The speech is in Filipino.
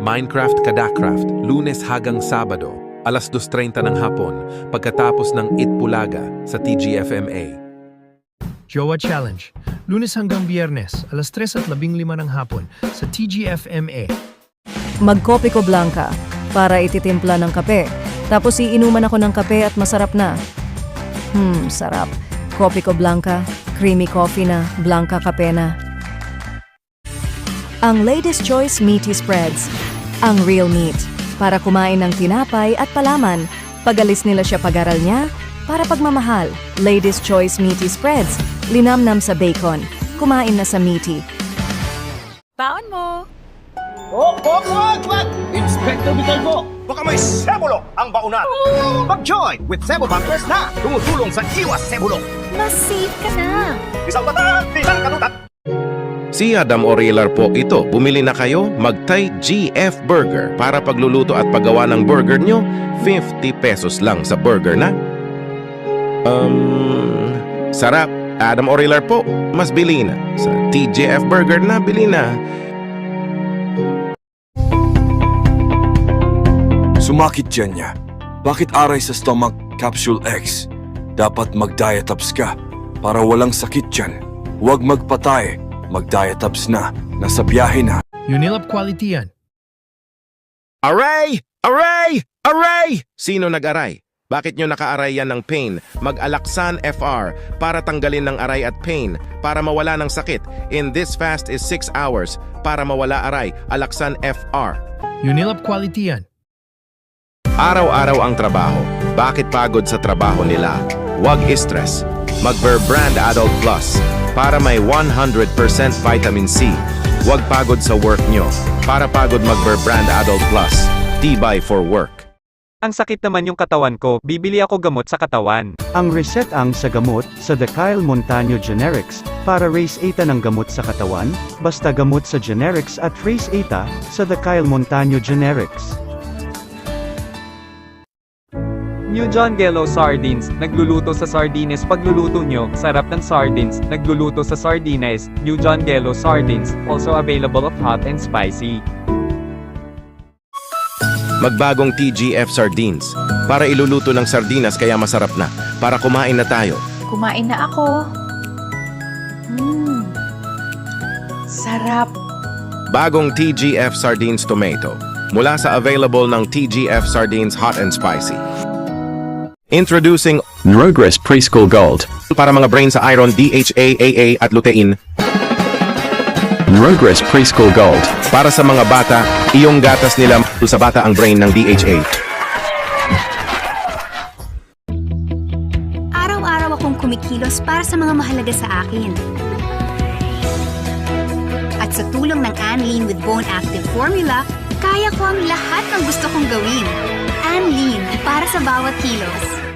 Minecraft Kadacraft, Lunes hanggang Sabado, alas 2:30 ng hapon, pagkatapos ng Itbulaga sa TGFMA. Jowa Challenge, Lunes hanggang Biyernes, alas 3:15 ng hapon sa TGFMA. Magkopi ko blanca para ititimpla ng kape. Tapos iinuman ako ng kape at masarap na. Sarap. Kopi ko blanca, creamy coffee na, blanca kape na. Ang Ladies' Choice Meaty Spreads. Ang real meat. Para kumain ng tinapay at palaman. Pagalis nila siya pag-aral niya, para pagmamahal. Ladies' Choice Meaty Spreads. Linamnam sa bacon. Kumain na sa meaty. Baon mo! Wag! Inspector Vitalvo, baka may sebulok ang baunan. Mag-join with Cebu Bankers na tumutulong sa iwas sebulok. Mas safe ka na! Isang bata, isang kanutat. Si Adam Orilar po ito. Bumili na kayo, magtay GF Burger para pagluluto at paggawa ng burger nyo, 50 pesos lang sa burger na. Sarap. Adam Orilar po, mas bili na. Sa TGF Burger na, bili na. Sumakit dyan niya. Bakit aray sa stomach capsule X? Dapat mag-diet-ups ka para walang sakit dyan. Huwag magpatay. Mag-diet-ups na. Nasa biyahe na. Unilab quality yan. Aray! Aray! Aray! Sino nag-aray? Bakit nyo naka-aray yan ng pain? Mag-Alaxan FR para tanggalin ng aray at pain, para mawala ng sakit. In this fast is 6 hours para mawala aray. Alaxan FR. Unilab quality yan. Araw-araw ang trabaho. Bakit pagod sa trabaho nila? Huwag stress. Mag-Verbrand Adult Plus para may 100% vitamin C. Huwag pagod sa work nyo. Para pagod mag-Verbrand Adult Plus. Tibay for work. Ang sakit naman yung katawan ko, bibili ako gamot sa katawan. Ang reset ang sa gamot sa The Kyle Montano Generics para raise 8 ng gamot sa katawan, basta gamot sa generics at raise 8 sa The Kyle Montano Generics. New John Gello Sardines, nagluluto sa sardines pagluluto nyo, sarap ng sardines, nagluluto sa sardines, New John Gello Sardines, also available of hot and spicy. Magbagong TGF Sardines. Para iluluto ng sardinas kaya masarap na. Para kumain na tayo. Kumain na ako. Sarap. Bagong TGF Sardines Tomato. Mula sa available ng TGF Sardines Hot and Spicy. Introducing Progress Preschool Gold. para mga brain sa iron, DHA, AA at lutein. Progress Preschool Gold. Para sa mga bata, iyong gatas nila sa bata ang brain ng DHA. Araw-araw akong kumikilos para sa mga mahalaga sa akin. At sa tulong ng Anlene with Bone Active Formula, kaya ko ang lahat ng gusto kong gawin. Anlene, para sa bawat kilos.